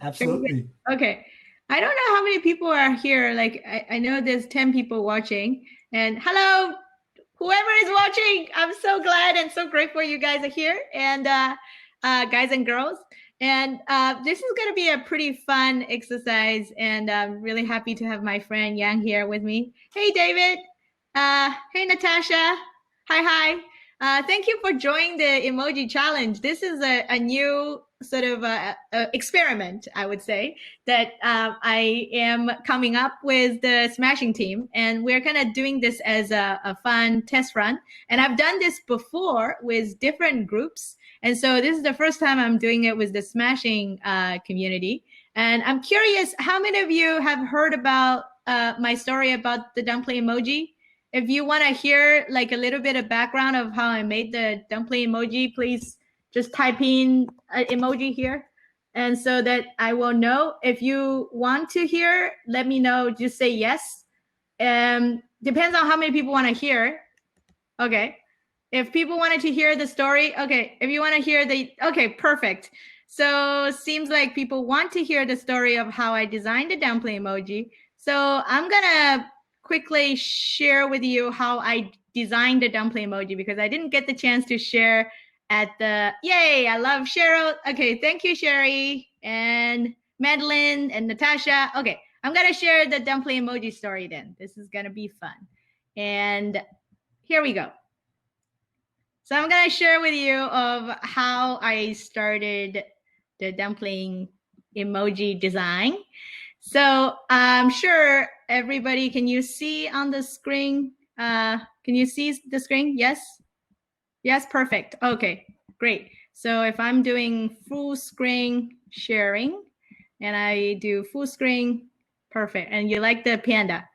Absolutely. Okay. I don't know how many people are here. Like, I know there's 10 people watching. And hello, whoever is watching. I'm so glad and so grateful you guys are here. And guys and girls. And this is going to be a pretty fun exercise. And I'm really happy to have my friend Yang here with me. Hey, David. Hey, Natasha. Hi. Thank you for joining the emoji challenge. This is a new sort of experiment, I would say, that I am coming up with the Smashing team. And we're kind of doing this as a fun test run. And I've done this before with different groups. And so this is the first time I'm doing it with the Smashing community. And I'm curious, how many of you have heard about my story about the dumpling emoji? If you want to hear like a little bit of background of how I made the dumpling emoji, please just type in emoji here. And so that I will know. If you want to hear, let me know. Just say yes. Depends on how many people want to hear. Okay. If people wanted to hear the story, okay. If you want to hear okay, perfect. So seems like people want to hear the story of how I designed the dumpling emoji. So I'm going to quickly share with you how I designed the dumpling emoji because I didn't get the chance to share at the, yay, I love Cheryl. Okay, thank you, Sherry and Madeline and Natasha. Okay, I'm gonna share the dumpling emoji story then. This is gonna be fun. And here we go. So I'm gonna share with you of how I started the dumpling emoji design. So I'm sure everybody, can you see on the screen? Can you see the screen? Yes? Yes, perfect. Okay, great. So if I'm doing full screen sharing and I do full screen, perfect. And you like the panda.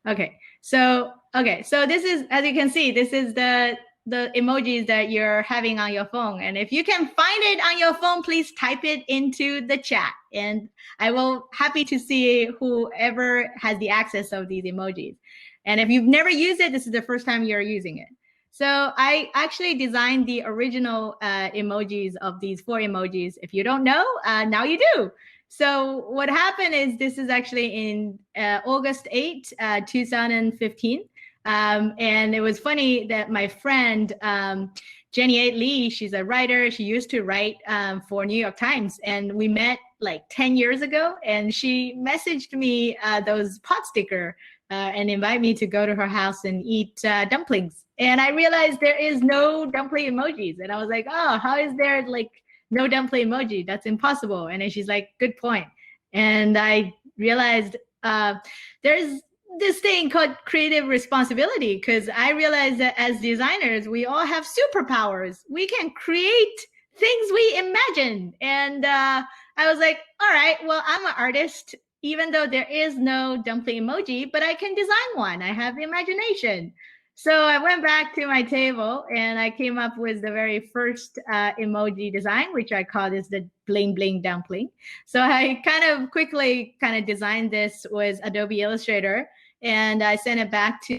Okay, so this is, as you can see, this is the emojis that you're having on your phone. And if you can find it on your phone, please type it into the chat. And I will happy to see whoever has the access of these emojis. And if you've never used it, this is the first time you're using it. So I actually designed the original emojis of these 4 emojis. If you don't know, now you do. So what happened is this is actually in August 8, 2015. And it was funny that my friend, Jenny A. Lee, she's a writer. She used to write for New York Times. And we met like 10 years ago. And she messaged me those pot sticker and invite me to go to her house and eat dumplings. And I realized there is no dumpling emojis. And I was like, oh, how is there like no dumpling emoji? That's impossible. And then she's like, good point. And I realized there's this thing called creative responsibility, because I realized that as designers, we all have superpowers. We can create things we imagine. And I was like, all right, well, I'm an artist, even though there is no dumpling emoji, but I can design one. I have the imagination. So I went back to my table and I came up with the very first emoji design, which I call this the bling bling dumpling. So I kind of quickly designed this with Adobe Illustrator and I sent it back to,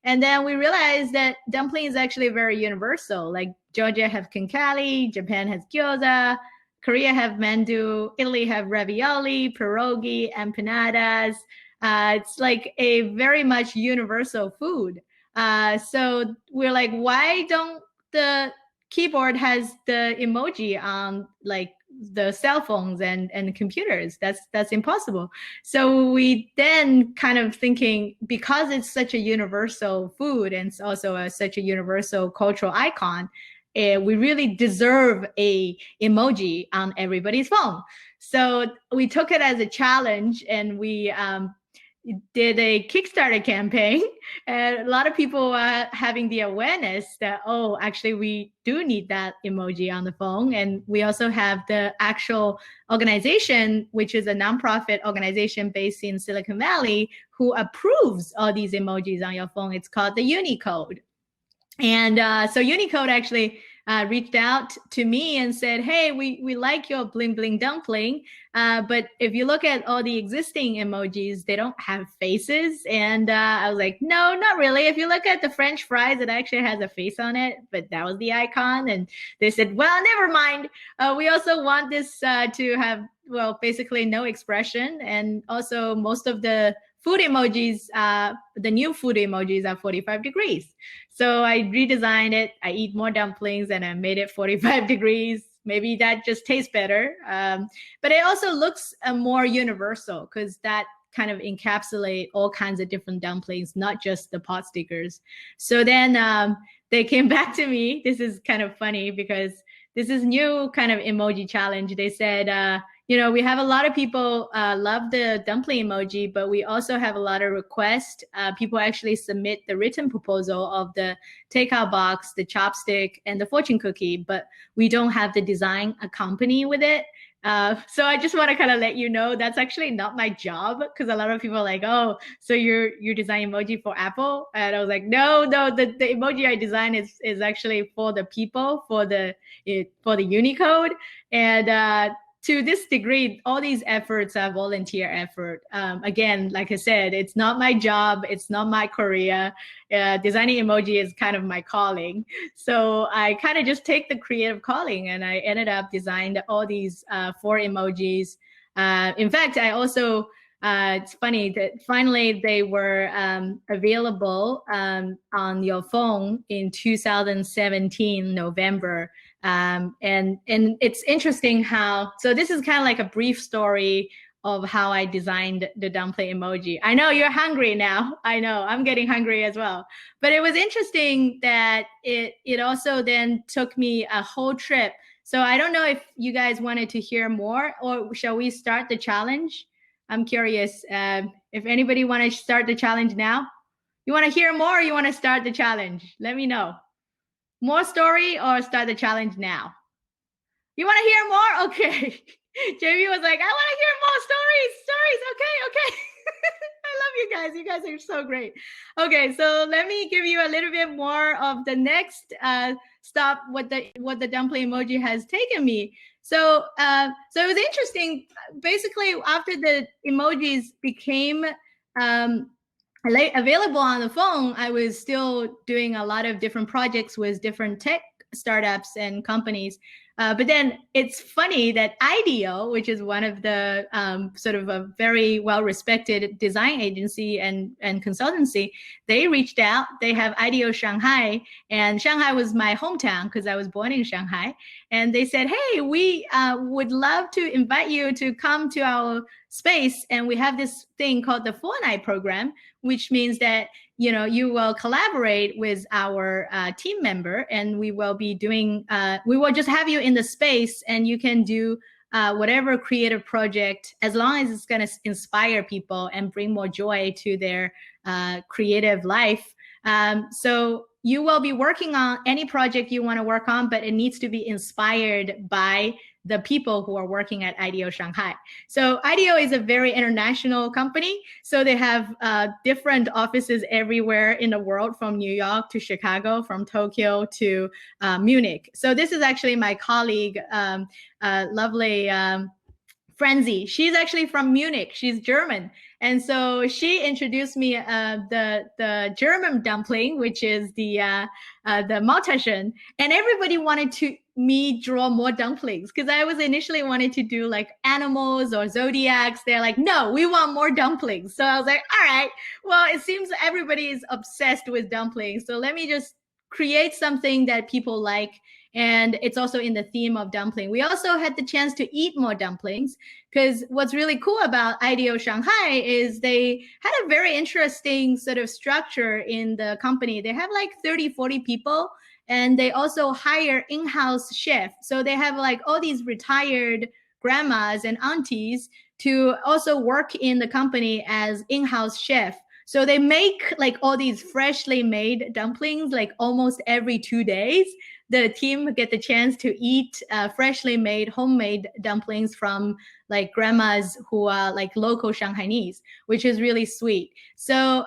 and then we realized that dumpling is actually very universal. Like Georgia have konkali, Japan has gyoza, Korea have mandu, Italy have ravioli, pierogi, empanadas. It's like a very much universal food. So we're like, why don't the keyboard has the emoji on like the cell phones and computers? That's impossible. So we then kind of thinking, because it's such a universal food and it's also such a universal cultural icon, we really deserve a emoji on everybody's phone. So we took it as a challenge and we did a Kickstarter campaign, and a lot of people are having the awareness that, oh, actually we do need that emoji on the phone. And we also have the actual organization, which is a nonprofit organization based in Silicon Valley, who approves all these emojis on your phone. It's called the Unicode. And so Unicode actually reached out to me and said, hey, we like your bling bling dumpling. But if you look at all the existing emojis, they don't have faces. And I was like, no, not really. If you look at the French fries, it actually has a face on it, but that was the icon. And they said, well, never mind. We also want this to have, well, basically no expression. And also most of the food emojis, the new food emojis are 45 degrees. So I redesigned it. I eat more dumplings and I made it 45 degrees. Maybe that just tastes better. But it also looks more universal because that kind of encapsulate all kinds of different dumplings, not just the pot stickers. So then they came back to me. This is kind of funny because this is new kind of emoji challenge. They said, we have a lot of people love the dumpling emoji, but we also have a lot of requests. People actually submit the written proposal of the takeout box, the chopstick, and the fortune cookie, but we don't have the design accompany with it. So I just want to kind of let you know that's actually not my job, because a lot of people are like, oh, so you're designing emoji for Apple? And I was like, no, the emoji I design is actually for the people, for the Unicode. And to this degree, all these efforts are volunteer effort. Again, like I said, it's not my job. It's not my career. Designing emoji is kind of my calling. So I kind of just take the creative calling, and I ended up designing all these 4 emojis. In fact, I also, it's funny that finally they were available on your phone in 2017, November. And it's interesting how, so this is kind of like a brief story of how I designed the dumpling emoji. I know you're hungry now. I know I'm getting hungry as well. But it was interesting that it also then took me a whole trip. So I don't know if you guys wanted to hear more, or shall we start the challenge? I'm curious if anybody want to start the challenge now. You want to hear more, or you want to start the challenge? Let me know. More story or start the challenge now? You want to hear more? Okay. JB was like, I want to hear more stories. Okay. I love you guys. You guys are so great. Okay, so let me give you a little bit more of the next stop, what the dumpling emoji has taken me. So it was interesting. Basically, after the emojis became available on the phone, I was still doing a lot of different projects with different tech startups and companies. But then it's funny that IDEO, which is one of the sort of a very well-respected design agency and consultancy, they reached out. They have IDEO Shanghai, and Shanghai was my hometown because I was born in Shanghai. And they said, hey, we would love to invite you to come to our space. And we have this thing called the Fortnite program, which means that you will collaborate with our team member, and we will be doing, we will just have you in the space, and you can do whatever creative project, as long as it's going to inspire people and bring more joy to their creative life. So you will be working on any project you want to work on, but it needs to be inspired by the people who are working at IDEO Shanghai. So IDEO is a very international company. So they have different offices everywhere in the world, from New York to Chicago, from Tokyo to Munich. So this is actually my colleague, lovely Frenzy. She's actually from Munich. She's German. And so she introduced me the German dumpling, which is the Maultaschen. And everybody wanted me draw more dumplings, because I was initially wanted to do like animals or zodiacs. They're like, no, we want more dumplings. So I was like, all right, well, it seems everybody is obsessed with dumplings. So let me just create something that people like. And it's also in the theme of dumpling. We also had the chance to eat more dumplings, because what's really cool about IDEO Shanghai is they had a very interesting sort of structure in the company. They have like 30, 40 people, and they also hire in-house chef. So they have like all these retired grandmas and aunties to also work in the company as in-house chef. So they make like all these freshly made dumplings like almost every 2 days. The team get the chance to eat freshly made homemade dumplings from like grandmas who are like local Shanghainese, which is really sweet. So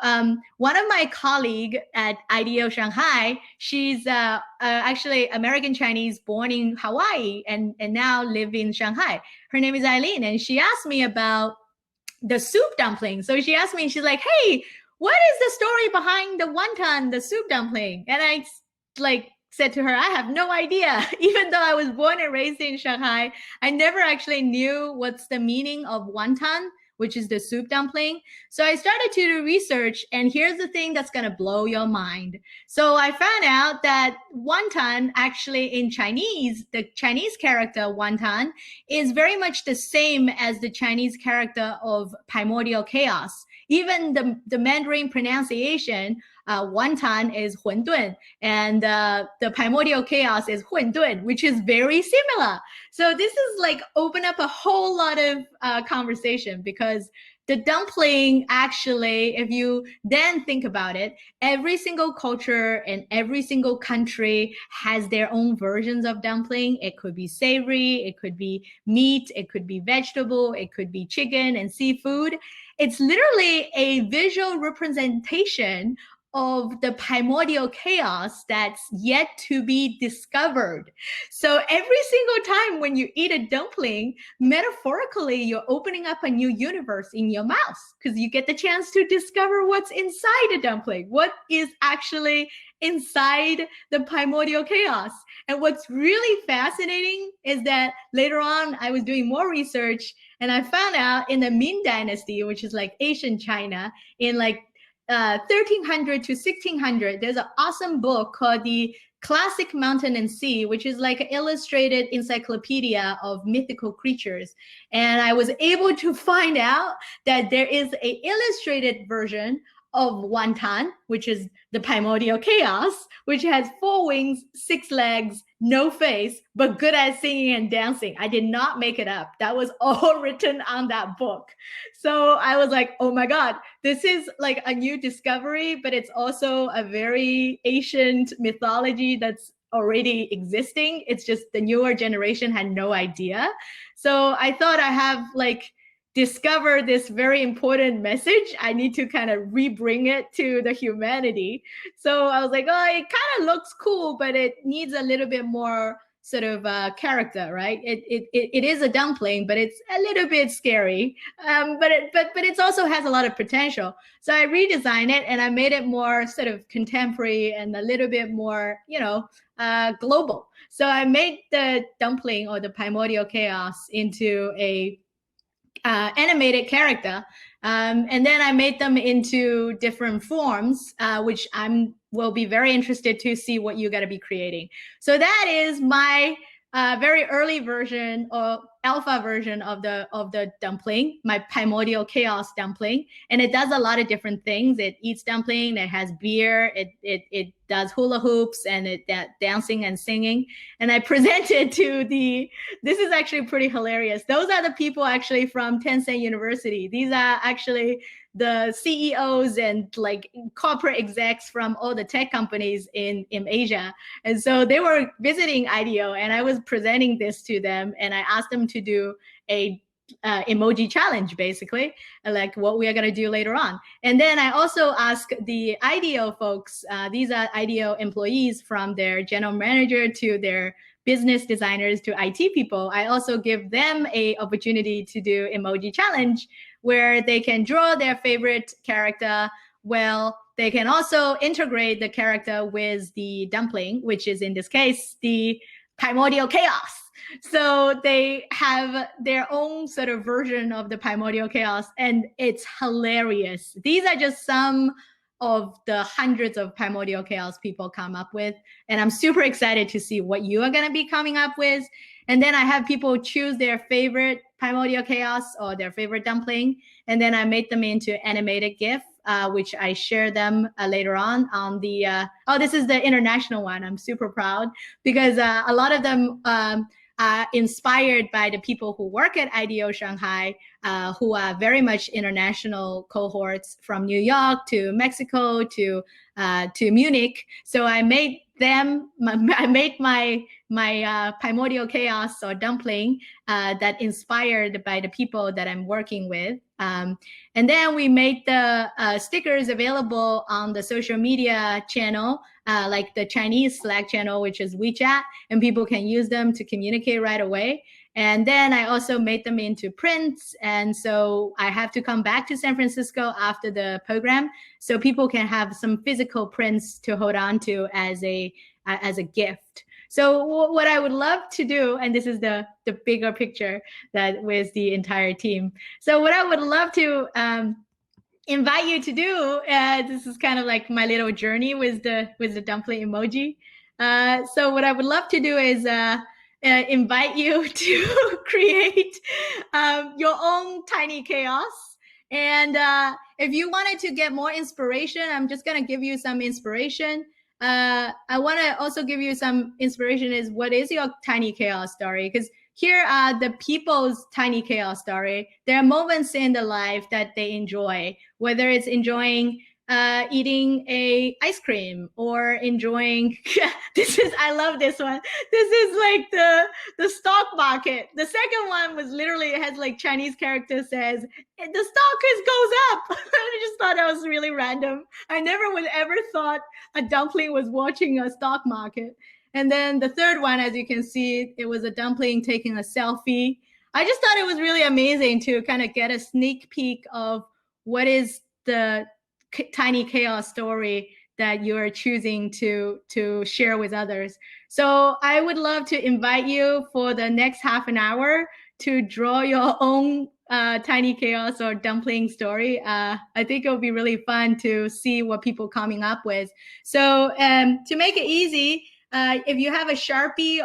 one of my colleague at IDEO Shanghai, she's actually American Chinese born in Hawaii and now live in Shanghai. Her name is Eileen, and she asked me about the soup dumpling. So she asked me, she's like, hey, what is the story behind the wonton, the soup dumpling? And I like said to her, I have no idea. Even though I was born and raised in Shanghai, I never actually knew what's the meaning of wonton, which is the soup dumpling. So I started to do research, and here's the thing that's going to blow your mind. So I found out that wonton actually in Chinese, the Chinese character wonton is very much the same as the Chinese character of primordial chaos. Even the Mandarin pronunciation, wonton is 混沌, and the primordial chaos is 混沌, which is very similar. So this is like open up a whole lot of conversation, because the dumpling actually, if you then think about it, every single culture and every single country has their own versions of dumpling. It could be savory, it could be meat, it could be vegetable, it could be chicken and seafood. It's literally a visual representation of the primordial chaos that's yet to be discovered. So every single time when you eat a dumpling, metaphorically, you're opening up a new universe in your mouth, because you get the chance to discover what's inside a dumpling, what is actually inside the primordial chaos. And what's really fascinating is that later on, I was doing more research, and I found out in the Ming Dynasty, which is like ancient China, in like 1300 to 1600, there's an awesome book called the Classic Mountain and Sea, which is like an illustrated encyclopedia of mythical creatures. And I was able to find out that there is an illustrated version of wonton, which is the primordial chaos, which has 4 wings, 6 legs, no face, but good at singing and dancing. I did not make it up. That was all written on that book. So I was like, oh my God, this is like a new discovery, but it's also a very ancient mythology that's already existing. It's just the newer generation had no idea. So I thought I have like discover this very important message. I need to kind of rebring it to the humanity. So I was like, oh, it kind of looks cool, but it needs a little bit more sort of character, right? It is a dumpling, but it's a little bit scary. But it also has a lot of potential. So I redesigned it and I made it more sort of contemporary and a little bit more, global. So I made the dumpling or the primordial chaos into a animated character, and then I made them into different forms, which will be very interested to see what you're going to be creating. So that is my very early version or alpha version of the dumpling, my primordial chaos dumpling, and it does a lot of different things. It eats dumpling, it has beer, it does hula hoops, and it dancing and singing. And I presented to this is actually pretty hilarious. Those are the people actually from Tencent University. These are actually the CEOs and like corporate execs from all the tech companies in Asia. And so they were visiting IDEO, and I was presenting this to them, and I asked them to do a emoji challenge, basically, like what we are going to do later on. And then I also asked the IDEO folks, these are IDEO employees, from their general manager to their business designers to IT people. I also give them a opportunity to do emoji challenge, where they can draw their favorite character. Well, they can also integrate the character with the dumpling, which is in this case the primordial chaos. So they have their own sort of version of the primordial chaos, and it's hilarious. These are just some of the hundreds of primordial chaos people come up with, and I'm super excited to see what you are going to be coming up with. And then I have people choose their favorite primordial chaos or their favorite dumpling, and then I make them into animated GIF, which I share them later on the, this is the international one. I'm super proud because a lot of them, inspired by the people who work at IDEO Shanghai, who are very much international cohorts from New York to Mexico to Munich. So I made my primordial chaos or dumpling that inspired by the people that I'm working with. And then we made the stickers available on the social media channel, like the Chinese Slack channel, which is WeChat, and people can use them to communicate right away. And then I also made them into prints. And so I have to come back to San Francisco after the program so people can have some physical prints to hold on to as a gift. So what I would love to do, and this is the bigger picture that with the entire team. So what I would love to invite you to do, this is kind of like my little journey with the dumpling emoji. So what I would love to do is invite you to create your own tiny chaos. And if you wanted to get more inspiration, I'm just going to give you some inspiration. I want to also give you some inspiration is what is your tiny chaos story? Because here are the people's tiny chaos story. There are moments in the life that they enjoy, whether it's enjoying eating a ice cream or enjoying I love this one. This is like the stock market. The second one was literally, it has like Chinese character says, the stock goes up. I just thought that was really random. I never would ever thought a dumpling was watching a stock market. And then the third one, as you can see, it was a dumpling taking a selfie. I just thought it was really amazing to kind of get a sneak peek of what is the tiny chaos story that you're choosing to share with others. So I would love to invite you for the next half an hour to draw your own tiny chaos or dumpling story. I think it'll be really fun to see what people coming up with. So to make it easy, if you have a Sharpie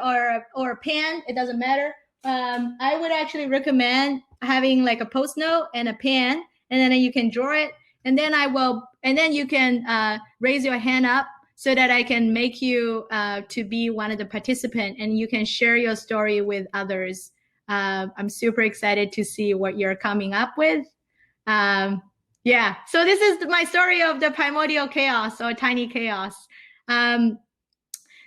or a pen, it doesn't matter. I would actually recommend having like a post note and a pen, and then you can draw it. And then you can raise your hand up so that I can make you to be one of the participants, and you can share your story with others. I'm super excited to see what you're coming up with. Yeah, so this is my story of the primordial chaos or tiny chaos.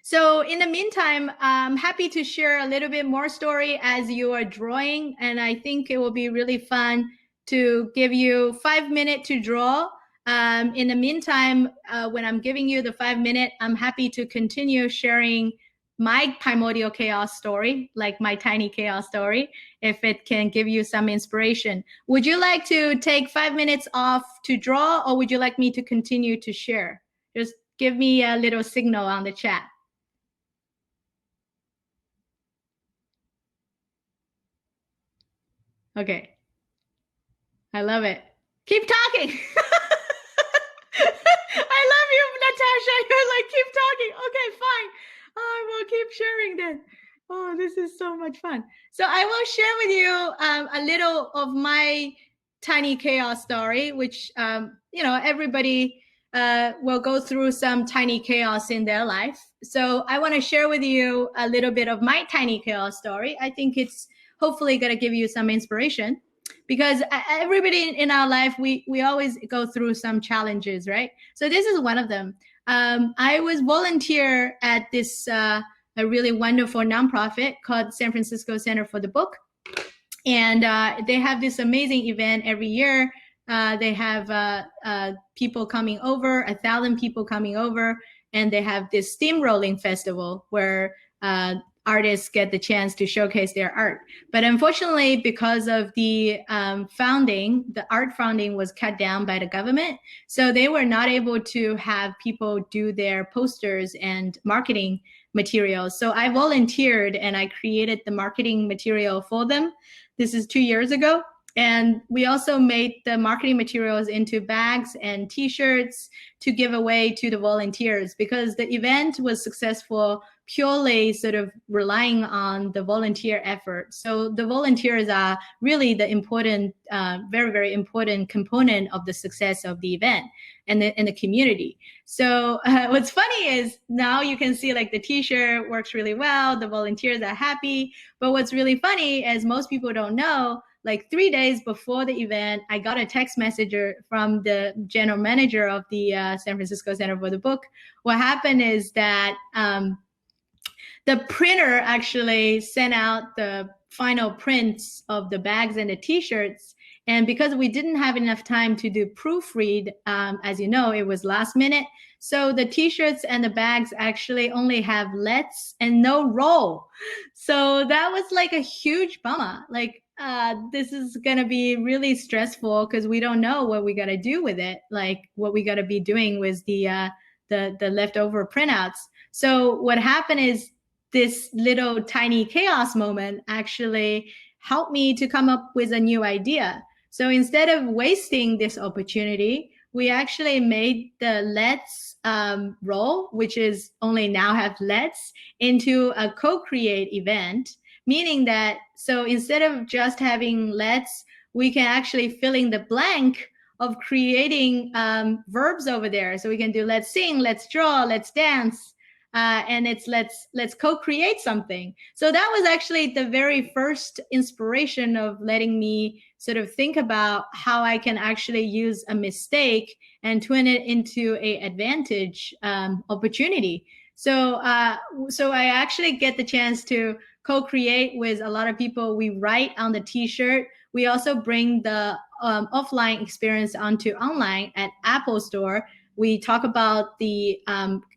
So in the meantime, I'm happy to share a little bit more story as you are drawing, and I think it will be really fun to give you 5 minutes to draw. In the meantime, when I'm giving you the 5 minutes, I'm happy to continue sharing my primordial chaos story, like my tiny chaos story, if it can give you some inspiration. Would you like to take 5 minutes off to draw, or would you like me to continue to share? Just give me a little signal on the chat. Okay. I love it. Keep talking. I love you, Natasha. You're like, keep talking. Okay, fine. I will keep sharing then. Oh, this is so much fun. So I will share with you a little of my tiny chaos story, which, everybody will go through some tiny chaos in their life. So I want to share with you a little bit of my tiny chaos story. I think it's hopefully going to give you some inspiration, because everybody in our life, we always go through some challenges, right? So this is one of them. I was volunteer at this a really wonderful nonprofit called San Francisco Center for the Book. And they have this amazing event every year. They have people coming over, 1,000 people coming over, and they have this steamrolling festival where artists get the chance to showcase their art. But unfortunately, because of the founding, the art founding was cut down by the government. So they were not able to have people do their posters and marketing materials. So I volunteered and I created the marketing material for them. This is 2 years ago. And we also made the marketing materials into bags and T-shirts to give away to the volunteers, because the event was successful purely sort of relying on the volunteer effort. So the volunteers are really the important, very, very important component of the success of the event and the community. So what's funny is now you can see like the t-shirt works really well. The volunteers are happy. But what's really funny is most people don't know, like 3 days before the event, I got a text message from the general manager of the San Francisco Center for the Book. What happened is that the printer actually sent out the final prints of the bags and the t-shirts. And because we didn't have enough time to do proofread, as you know, it was last minute. So the t-shirts and the bags actually only have let's and no roll. So that was like a huge bummer. Like, this is going to be really stressful because we don't know what we got to do with it. Like what we got to be doing with the leftover printouts. So what happened is this little tiny chaos moment actually helped me to come up with a new idea. So instead of wasting this opportunity, we actually made the let's roll, which is only now have let's, into a co-create event, meaning that so instead of just having let's, we can actually fill in the blank of creating verbs over there. So we can do let's sing, let's draw, let's dance, and it's let's co-create something. So that was actually the very first inspiration of letting me sort of think about how I can actually use a mistake and turn it into a advantage opportunity. So so I actually get the chance to co-create with a lot of people. We write on the t-shirt. We also bring the offline experience onto online at Apple Store. We talk about the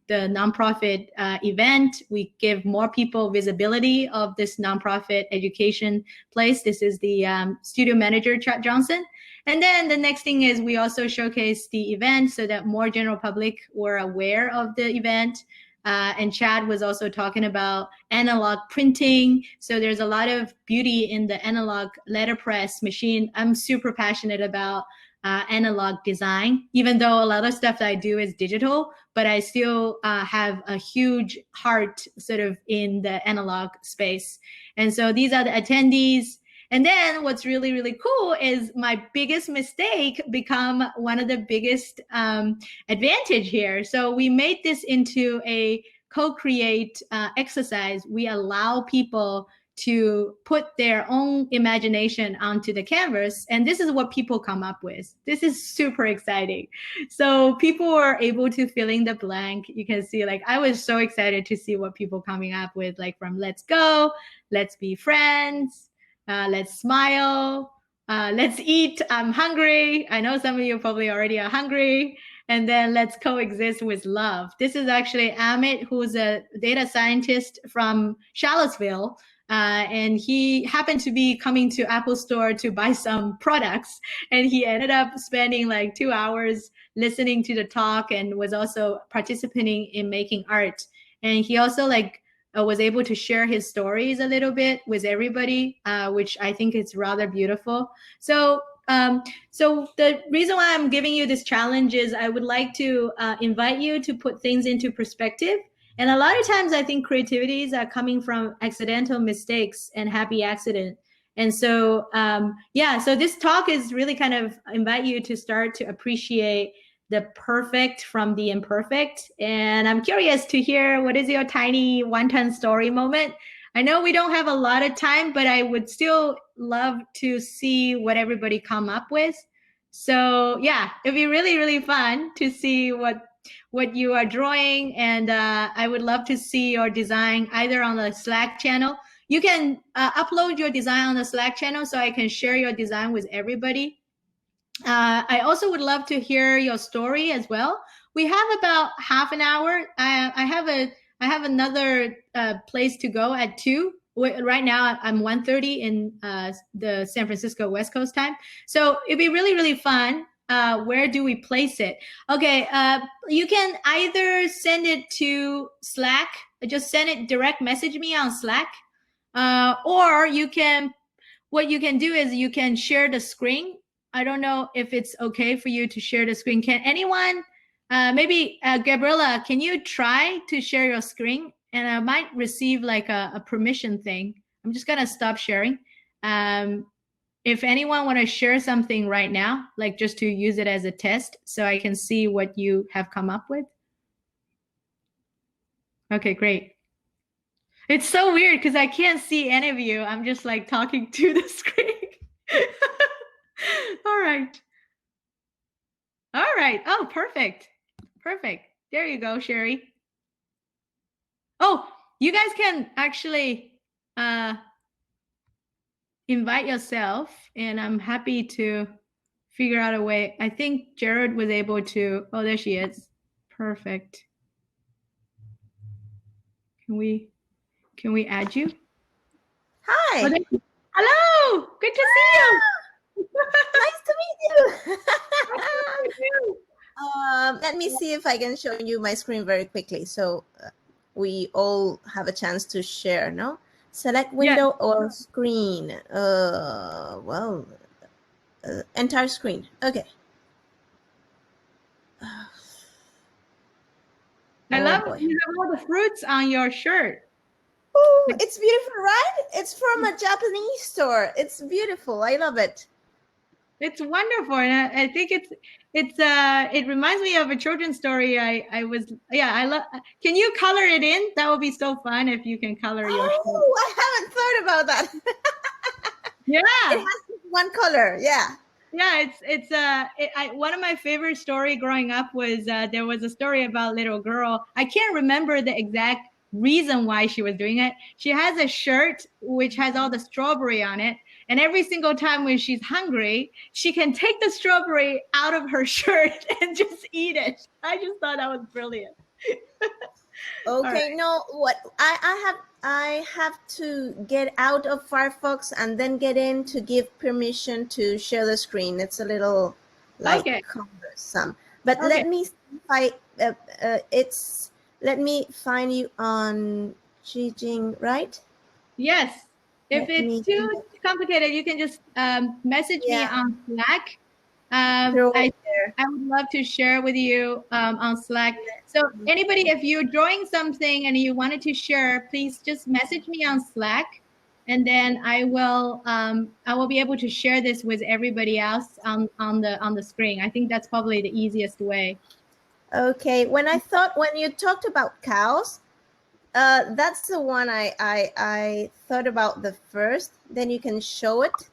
nonprofit event. We give more people visibility of this nonprofit education place. This is the studio manager, Chad Johnson. And then the next thing is we also showcase the event so that more general public were aware of the event. And Chad was also talking about analog printing. So there's a lot of beauty in the analog letterpress machine. I'm super passionate about analog design, even though a lot of stuff that I do is digital, but I still have a huge heart sort of in the analog space. And so these are the attendees. And then what's really, really cool is my biggest mistake become one of the biggest advantage here. So we made this into a co-create exercise. We allow people to put their own imagination onto the canvas. And this is what people come up with. This is super exciting. So people were able to fill in the blank. You can see, like, I was so excited to see what people coming up with, like from let's go, let's be friends, let's smile, let's eat, I'm hungry. I know some of you probably already are hungry. And then let's coexist with love. This is actually Amit, who's a data scientist from Charlottesville. And he happened to be coming to Apple Store to buy some products. And he ended up spending like 2 hours listening to the talk and was also participating in making art. And he also was able to share his stories a little bit with everybody, which I think is rather beautiful. So the reason why I'm giving you this challenge is I would like to invite you to put things into perspective. And a lot of times I think creativities are coming from accidental mistakes and happy accident. And so, so this talk is really kind of invite you to start to appreciate the perfect from the imperfect. And I'm curious to hear, what is your tiny one-ton story moment? I know we don't have a lot of time, but I would still love to see what everybody come up with. So yeah, it'd be really, really fun to see what you are drawing. And I would love to see your design either on the Slack channel. You can upload your design on the Slack channel so I can share your design with everybody. I also would love to hear your story as well. We have about half an hour. I have another place to go at 2. Right now I'm 1:30 in the San Francisco West Coast time. So it'd be really, really fun. Where do we place it? Okay, you can either send it to Slack, just send it, direct message me on Slack, or what you can do is you can share the screen. I don't know if it's okay for you to share the screen. Can anyone, maybe Gabriella, can you try to share your screen and I might receive like a permission thing. I'm just gonna stop sharing. If anyone want to share something right now, like just to use it as a test so I can see what you have come up with. Okay, great. It's so weird because I can't see any of you. I'm just like talking to the screen. All right. All right. Oh, perfect. Perfect. There you go, Sherry. Oh, you guys can actually invite yourself, and I'm happy to figure out a way. I think Jared was able to. Oh, there she is. Perfect. Can we add you? Hi. Oh, hello. Good to see you. Nice to meet you. Nice to meet you. Let me see if I can show you my screen very quickly, so we all have a chance to share. No, select window or screen. Well, entire screen. Okay. I love boy. you have all the fruits on your shirt. Oh, it's beautiful, right? It's from a Japanese store. It's beautiful. I love it. It's wonderful, and I think it reminds me of a children's story. I love. Can you color it in? That would be so fun if you can color your shirt. Oh, I haven't thought about that. Yeah, it has one color. Yeah. Yeah, one of my favorite story growing up was there was a story about a little girl. I can't remember the exact reason why she was doing it. She has a shirt which has all the strawberry on it, and every single time when she's hungry, she can take the strawberry out of her shirt and just eat it. I just thought that was brilliant. Okay, right. No, what I have to get out of Firefox and then get in to give permission to share the screen. It's a little cumbersome. But let me see if I let me find you on Yiying, right? Yes. If it's too complicated, you can just message me on Slack. I would love to share with you on Slack. So anybody, if you're drawing something and you wanted to share, please just message me on Slack, and then I will be able to share this with everybody else on the screen. I think that's probably the easiest way. Okay. When you talked about cows, that's the one I thought about the first. Then you can show it.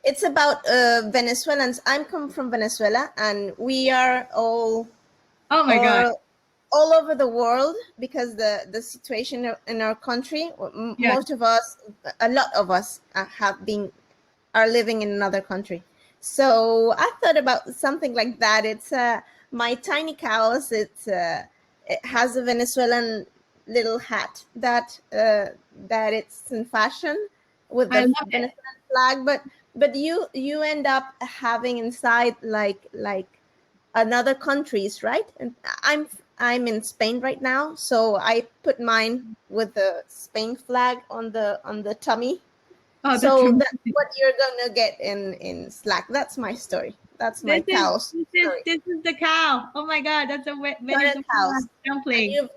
It's about Venezuelans. I'm come from Venezuela, and we are all all over the world because the situation in our country. Most of us, a lot of us, are living in another country. So I thought about something like that. It's my tiny cows. It has a Venezuelan little hat that it's in fashion with the Venezuelan flag, but you end up having inside like another countries, right? And I'm in Spain right now, so I put mine with the Spain flag on the tummy. Oh, so that's what you're gonna get in Slack. That's my story. That's my cows. This is the cow. Oh my God, that's a Venezuelan dumpling. And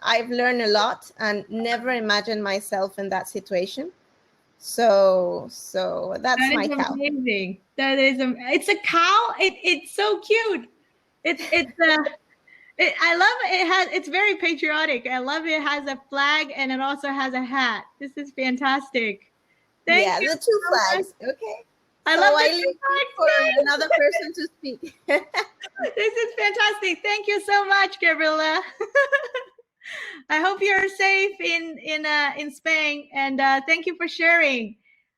I've learned a lot and never imagined myself in that situation. So that's my cow. Amazing. That is it's a cow. It's so cute. I love it. It's very patriotic. I love it has a flag and it also has a hat. This is fantastic. Thank you. The two flags. Okay. I love leave for another person to speak. This is fantastic. Thank you so much, Gabriela. I hope you're safe in Spain, and thank you for sharing.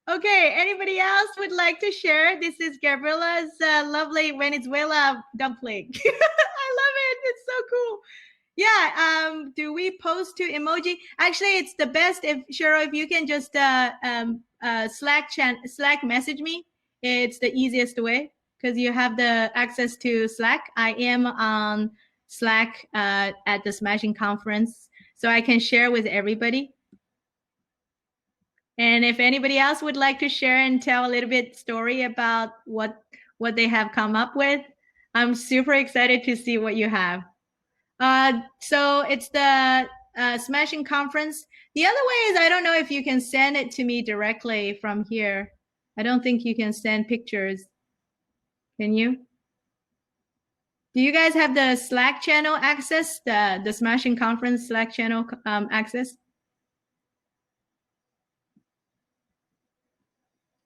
Okay, anybody else would like to share? This is Gabriela's lovely Venezuela dumpling. I love it. It's so cool. Yeah. Do we post to emoji? Actually, it's the best if Cheryl, if you can just Slack message me. It's the easiest way because you have the access to Slack. I am on Slack at the Smashing Conference, so I can share with everybody. And if anybody else would like to share and tell a little bit story about what they have come up with, I'm super excited to see what you have. So it's the Smashing Conference. The other way is I don't know if you can send it to me directly from here. I don't think you can send pictures. Can you? Do you guys have the Slack channel access? The Smashing Conference Slack channel access?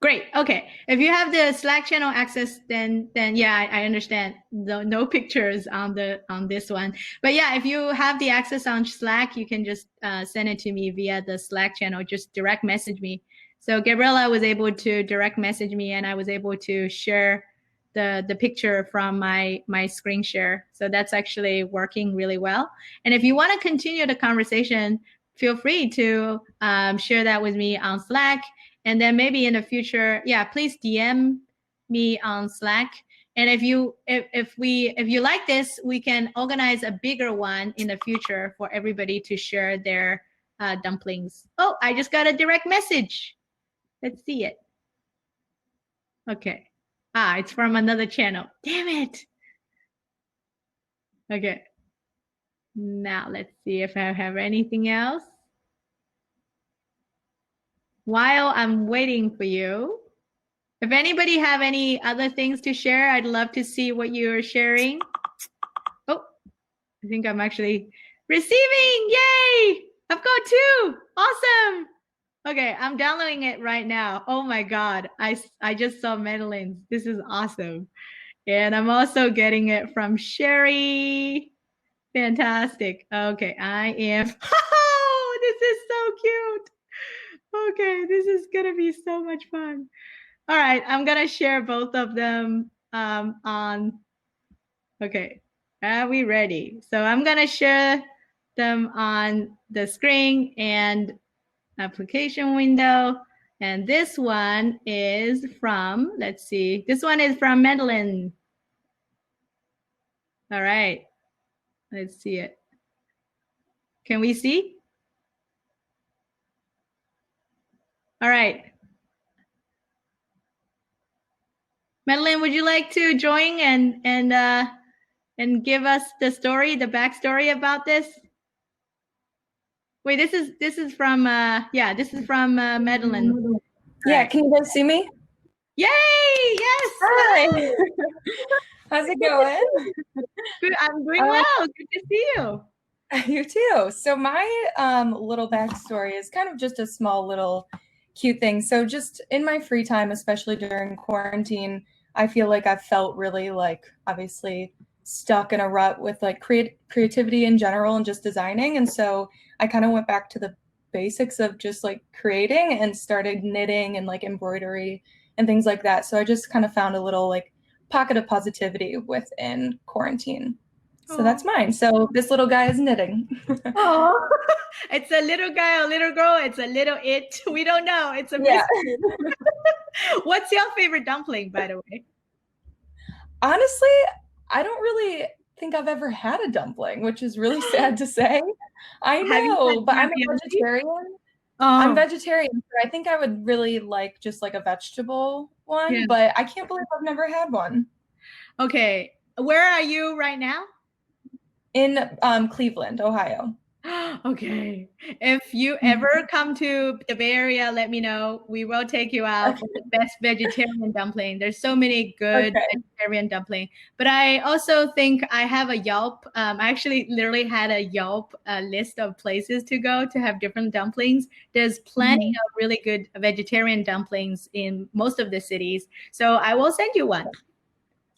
Great. Okay. If you have the Slack channel access, then yeah, I understand. No pictures on this one. But yeah, if you have the access on Slack, you can just send it to me via the Slack channel. Just direct message me. So Gabriella was able to direct message me, and I was able to share the picture from my screen share. So that's actually working really well. And if you want to continue the conversation, feel free to share that with me on Slack. And then maybe in the future, yeah, please DM me on Slack. And if you like this, we can organize a bigger one in the future for everybody to share their dumplings. Oh, I just got a direct message. Let's see it. Okay. It's from another channel. Damn it. Okay. Now let's see if I have anything else. While I'm waiting for you, if anybody have any other things to share, I'd love to see what you're sharing. Oh, I think I'm actually receiving. Yay! I've got 2. Awesome. Okay, I'm downloading it right now. Oh my God. I just saw Madeline's. This is awesome. And I'm also getting it from Sherry. Fantastic. Okay, I am. Oh, this is so cute. Okay, this is going to be so much fun. All right, I'm going to share both of them on. Okay, are we ready? So I'm going to share them on the screen and application window. And this one is from, let's see, this one is from Madeline. All right, let's see it. Can we see? All right. Madeline, would you like to join and give us the story, the backstory about this? Wait, this is from yeah, this is from Madeline. Yeah, can you guys see me? Yay! Yes. Hi. How's it going? Good. I'm doing well. Good to see you. You too. So my little backstory is kind of just a small little cute thing. So just in my free time, especially during quarantine, I feel like I've felt really like obviously stuck in a rut with like creativity in general and just designing. And so I kind of went back to the basics of just like creating and started knitting and like embroidery and things like that. So I just kind of found a little like pocket of positivity within quarantine. So that's mine. So this little guy is knitting. Oh, it's a little guy or little girl. It's a little it. We don't know. It's a mystery. What's your favorite dumpling, by the way? Honestly, I don't really think I've ever had a dumpling, which is really sad to say. I know, but I'm a vegetarian. I'm vegetarian, so I think I would really like just like a vegetable one, but I can't believe I've never had one. Okay. Where are you right now? In Cleveland, Ohio. Okay. If you ever come to the Bay Area, let me know. We will take you out for the best vegetarian dumpling. There's so many good vegetarian dumpling. But I also think I have a Yelp. I actually literally had a Yelp list of places to go to have different dumplings. There's plenty of really good vegetarian dumplings in most of the cities. So I will send you one.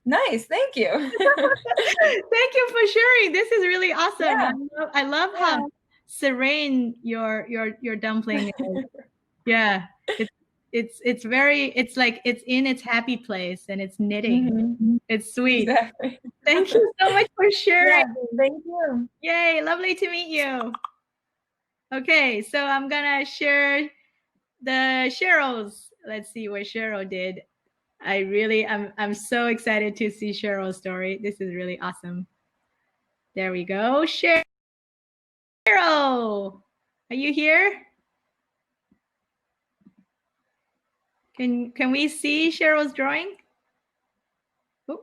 Nice, thank you. Thank you for sharing. This is really awesome. Yeah. I love how serene your dumpling is. Yeah, it's very, it's like it's in its happy place and it's knitting. It's sweet. Exactly. Thank you so much for sharing. Yeah, thank you. Yay, lovely to meet you. Okay, so I'm gonna share the Cheryl's. Let's see what Cheryl did. I'm so excited to see Cheryl's story. This is really awesome. There we go. Cheryl, are you here? Can we see Cheryl's drawing? Oh.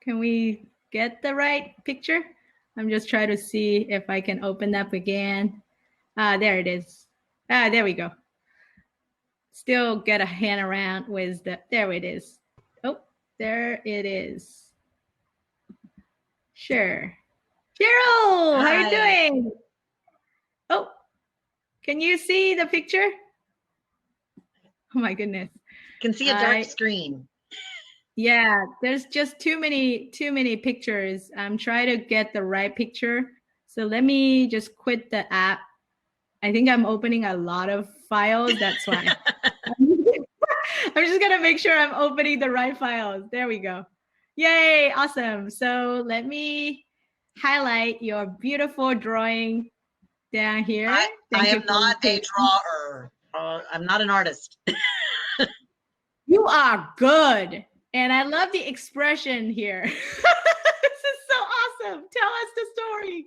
Can we get the right picture. I'm just trying to see if I can open up again. There it is. There we go. Still get a hand around with the, there it is. Oh, there it is. Sure. Cheryl, how you doing? Oh, can you see the picture? Oh my goodness. Can see a dark screen. Yeah, there's just too many pictures. I'm trying to get the right picture. So let me just quit the app. I think I'm opening a lot of files. That's why. I'm just gonna make sure I'm opening the right files. There we go. Yay, awesome. So let me highlight your beautiful drawing down here. I am not a drawer. I'm not an artist. You are good. And I love the expression here. This is so awesome. Tell us the story.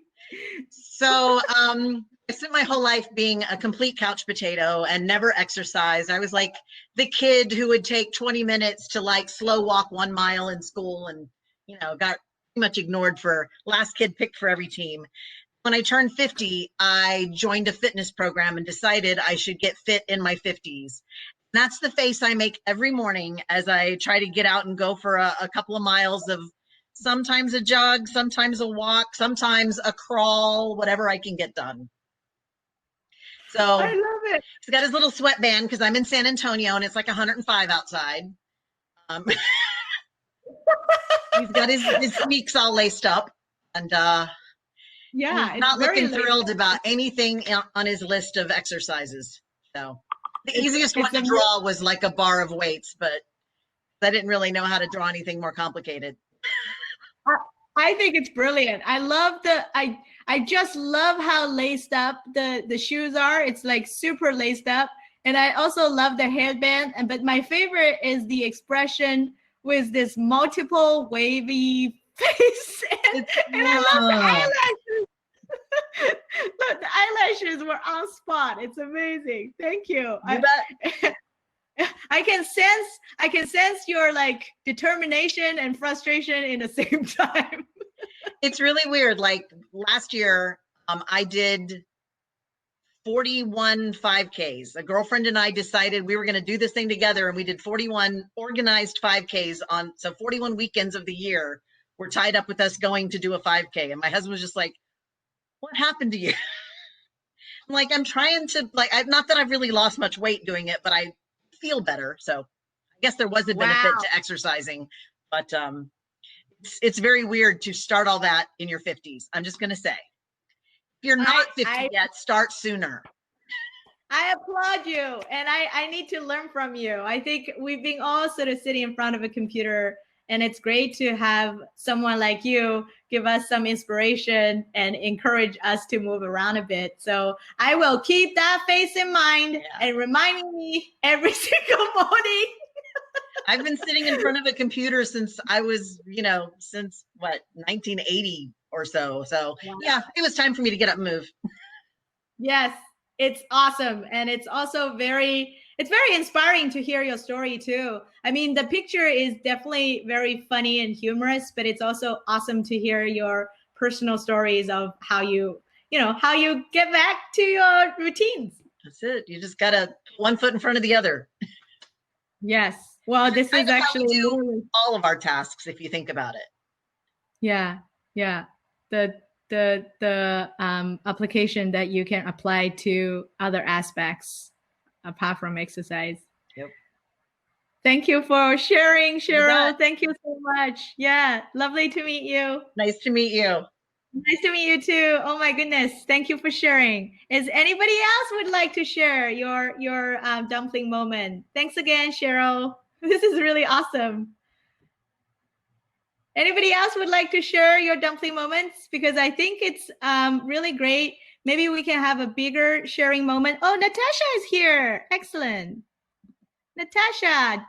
So I spent my whole life being a complete couch potato and never exercised. I was like the kid who would take 20 minutes to like slow walk 1 mile in school and, you know, got pretty much ignored for last kid picked for every team. When I turned 50, I joined a fitness program and decided I should get fit in my 50s. That's the face I make every morning as I try to get out and go for a couple of miles of sometimes a jog, sometimes a walk, sometimes a crawl, whatever I can get done. So I love it. He's got his little sweatband because I'm in San Antonio and it's like 105 outside. He's got his sneaks all laced up and yeah, he's not looking thrilled about anything on his list of exercises. So the easiest one to draw was like a bar of weights, but I didn't really know how to draw anything more complicated. I think it's brilliant. I love I just love how laced up the shoes are. It's like super laced up. And I also love the headband. But my favorite is the expression with this multiple wavy face. And I love the eyelashes. Look, the eyelashes were on spot. It's amazing. Thank you. I can sense your like determination and frustration in the same time. It's really weird. Like last year, I did 41 5Ks. A girlfriend and I decided we were going to do this thing together, and we did 41 organized 5Ks on. So 41 weekends of the year were tied up with us going to do a 5K. And my husband was just like, "What happened to you?" I'm like, "I'm trying to like. Not that I've really lost much weight doing it, but I feel better. So I guess there was a benefit to exercising, but it's very weird to start all that in your 50s. I'm just going to say, if you're not 50 yet, start sooner. I applaud you, and I need to learn from you. I think we've been all sort of sitting in front of a computer, and it's great to have someone like you give us some inspiration and encourage us to move around a bit. So I will keep that face in mind and reminding me every single morning. I've been sitting in front of a computer since I was, since what, 1980 or so. So yeah, it was time for me to get up and move. Yes, it's awesome. And it's also very inspiring to hear your story too. I mean, the picture is definitely very funny and humorous, but it's also awesome to hear your personal stories of how you get back to your routines. That's it. You just got to put one foot in front of the other. Yes. Well, this is actually do all of our tasks if you think about it. Yeah. Yeah. The application that you can apply to other aspects apart from exercise. Yep. Thank you for sharing, Cheryl. Thank you so much. Yeah. Lovely to meet you. Nice to meet you. Nice to meet you too. Oh my goodness. Thank you for sharing. Is anybody else would like to share your dumpling moment? Thanks again, Cheryl. This is really awesome. Anybody else would like to share your dumpling moments? Because I think it's really great. Maybe we can have a bigger sharing moment. Oh, Natasha is here. Excellent. Natasha,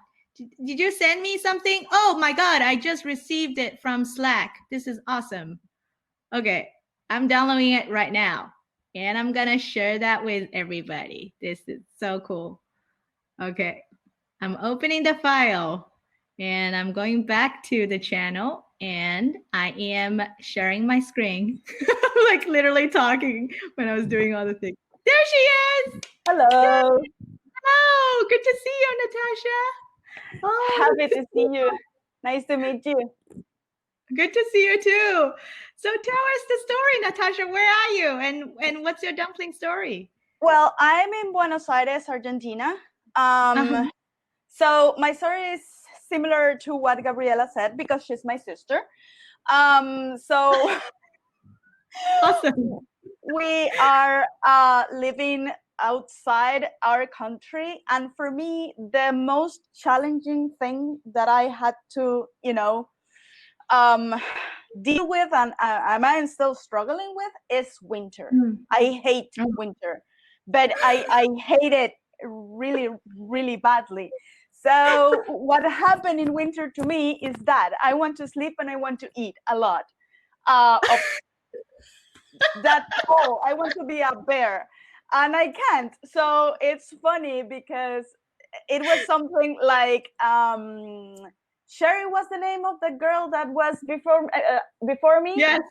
did you send me something? Oh my God, I just received it from Slack. This is awesome. Okay, I'm downloading it right now. And I'm gonna share that with everybody. This is so cool. Okay, I'm opening the file. And I'm going back to the channel and I am sharing my screen, like literally talking when I was doing all the things. There she is. Hello. Oh, good to see you, Natasha. Oh, happy to see you. Nice to meet you. Good to see you too. So tell us the story, Natasha. Where are you, and what's your dumpling story? Well, I'm in Buenos Aires, Argentina. So my story is similar to what Gabriela said because she's my sister. So Awesome. we are living outside our country, and for me, the most challenging thing that I had to, deal with, and I'm still struggling with, is winter. I hate winter, but I hate it really, really badly. So what happened in winter to me is that I want to sleep and I want to eat a lot. That's all. I want to be a bear, and I can't. So it's funny because it was something like Sherry was the name of the girl that was before me. Yes.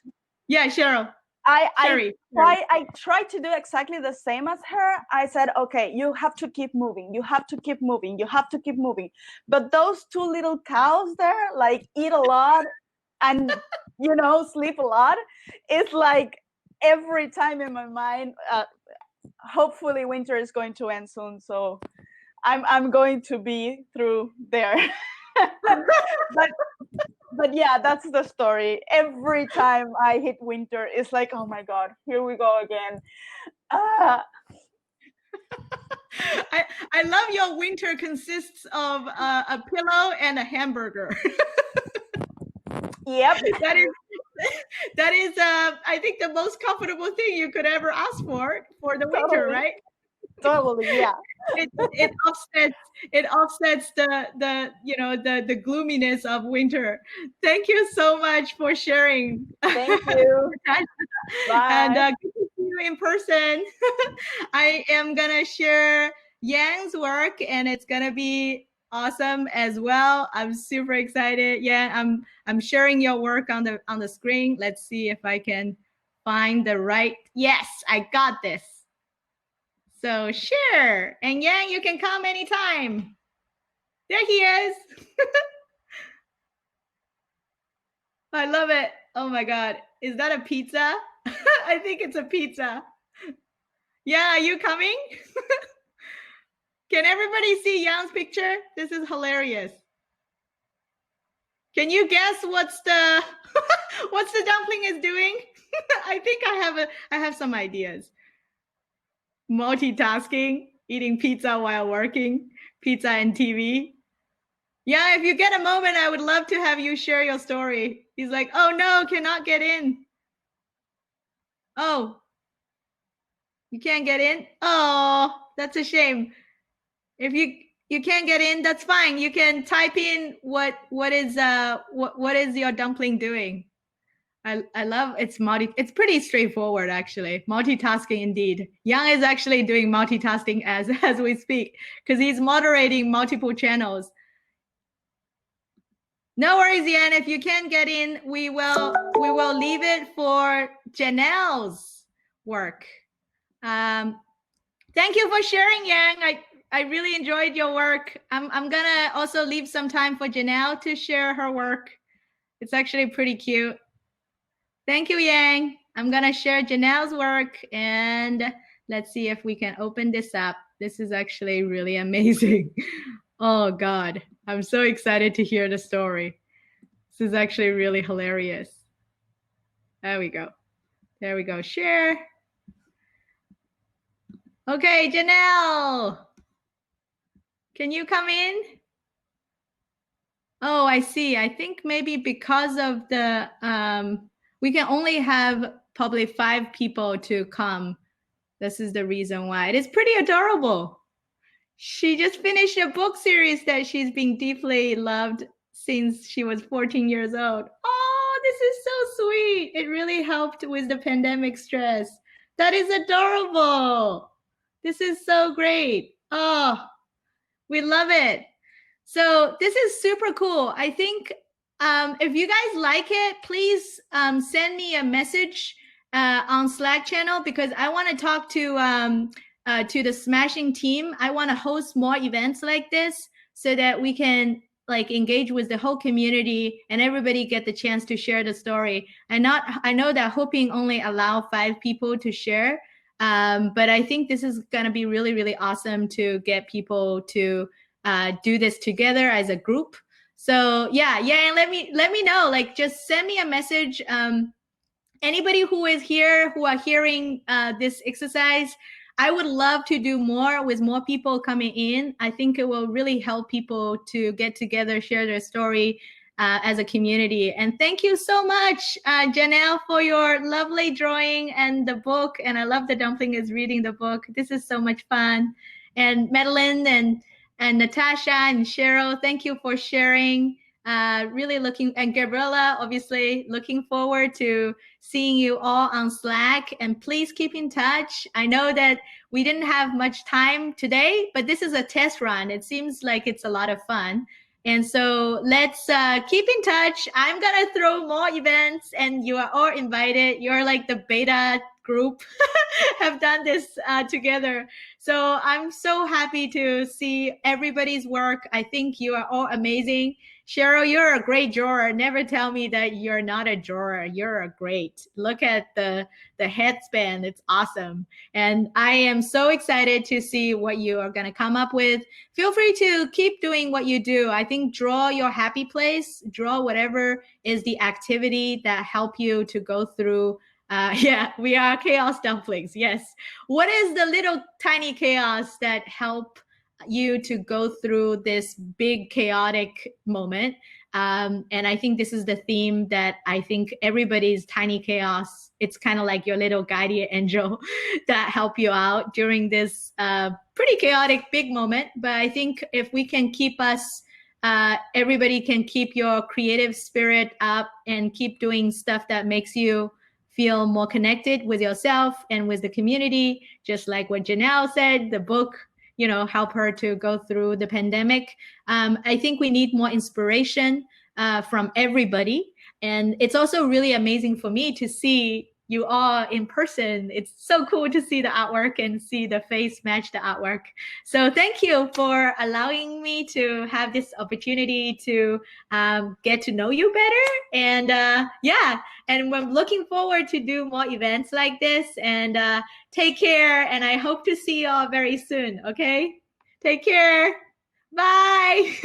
Yeah, Cheryl. I tried to do exactly the same as her. I said, okay, you have to keep moving. You have to keep moving. You have to keep moving. But those two little cows there, like, eat a lot and, sleep a lot. It's like every time in my mind, hopefully winter is going to end soon. So I'm going to be through there. But yeah, that's the story. Every time I hit winter, it's like, oh my God, here we go again. I love your winter consists of a pillow and a hamburger. Yep. That is I think the most comfortable thing you could ever ask for the winter, right? Totally, yeah. It offsets the gloominess of winter. Thank you so much for sharing. Thank you. Bye. And good to see you in person. I am gonna share Yang's work, and it's gonna be awesome as well. I'm super excited. Yeah, I'm sharing your work on the screen. Let's see if I can find the right. Yes, I got this. So share, and Yang, you can come anytime. There he is. I love it. Oh my God. Is that a pizza? I think it's a pizza. Yeah, are you coming? Can everybody see Yang's picture? This is hilarious. Can you guess what's the what's the dumpling is doing? I think I have some ideas. Multitasking, eating pizza while working, pizza and TV. Yeah, if you get a moment, I would love to have you share your story. He's like, oh no, cannot get in. Oh, you can't get in? Oh, that's a shame. If you can't get in, that's fine. You can type in what is your dumpling doing. I love it's pretty straightforward actually. Multitasking indeed. Yang is actually doing multitasking as we speak because he's moderating multiple channels. No worries, Yan. If you can't get in, we will leave it for Janelle's work. Thank you for sharing, Yang. I really enjoyed your work. I'm gonna also leave some time for Janelle to share her work. It's actually pretty cute. Thank you, Yang. I'm gonna share Janelle's work, and let's see if we can open this up. This is actually really amazing. Oh God, I'm so excited to hear the story. This is actually really hilarious. There we go. There we go. Share. Okay, Janelle. Can you come in? Oh, I see. I think maybe because of the, we can only have probably 5 people to come. This is the reason why. It is pretty adorable. She just finished a book series that she's been deeply loved since she was 14 years old. Oh, this is so sweet. It really helped with the pandemic stress. That is adorable. This is so great. Oh, we love it. So this is super cool. I think if you guys like it, please send me a message on Slack channel, because I want to talk to the Smashing team. I want to host more events like this so that we can like engage with the whole community and everybody get the chance to share the story. I know that Hoping only allow 5 people to share, but I think this is going to be really, really awesome to get people to do this together as a group. So yeah, and let me know, like, just send me a message. Anybody who is here, who are hearing this exercise, I would love to do more with more people coming in. I think it will really help people to get together, share their story as a community. And thank you so much, Janelle, for your lovely drawing and the book. And I love the Dumpling is reading the book. This is so much fun. And Madeline and Natasha and Cheryl, thank you for sharing. Really looking, and Gabriella, obviously looking forward to seeing you all on Slack, and please keep in touch. I know that we didn't have much time today, but this is a test run. It seems like it's a lot of fun. And so let's keep in touch. I'm going to throw more events and you are all invited. You're like the beta group have done this together. So I'm so happy to see everybody's work. I think you are all amazing. Cheryl, you're a great drawer. Never tell me that you're not a drawer. You're a great. Look at the headspan. It's awesome. And I am so excited to see what you are going to come up with. Feel free to keep doing what you do. I think draw your happy place. Draw whatever is the activity that help you to go through. Yeah, we are chaos dumplings. Yes. What is the little tiny chaos that help you to go through this big chaotic moment? And I think this is the theme that I think everybody's tiny chaos, it's kind of like your little guardian angel that help you out during this pretty chaotic big moment. But I think if we can keep us, everybody can keep your creative spirit up and keep doing stuff that makes you feel more connected with yourself and with the community, just like what Janelle said, the book, you know, help her to go through the pandemic. I think we need more inspiration from everybody. And it's also really amazing for me to see you all in person. It's so cool to see the artwork and see the face match the artwork. So thank you for allowing me to have this opportunity to get to know you better. And yeah, and we're looking forward to do more events like this. And take care. And I hope to see you all very soon. Okay? Take care. Bye.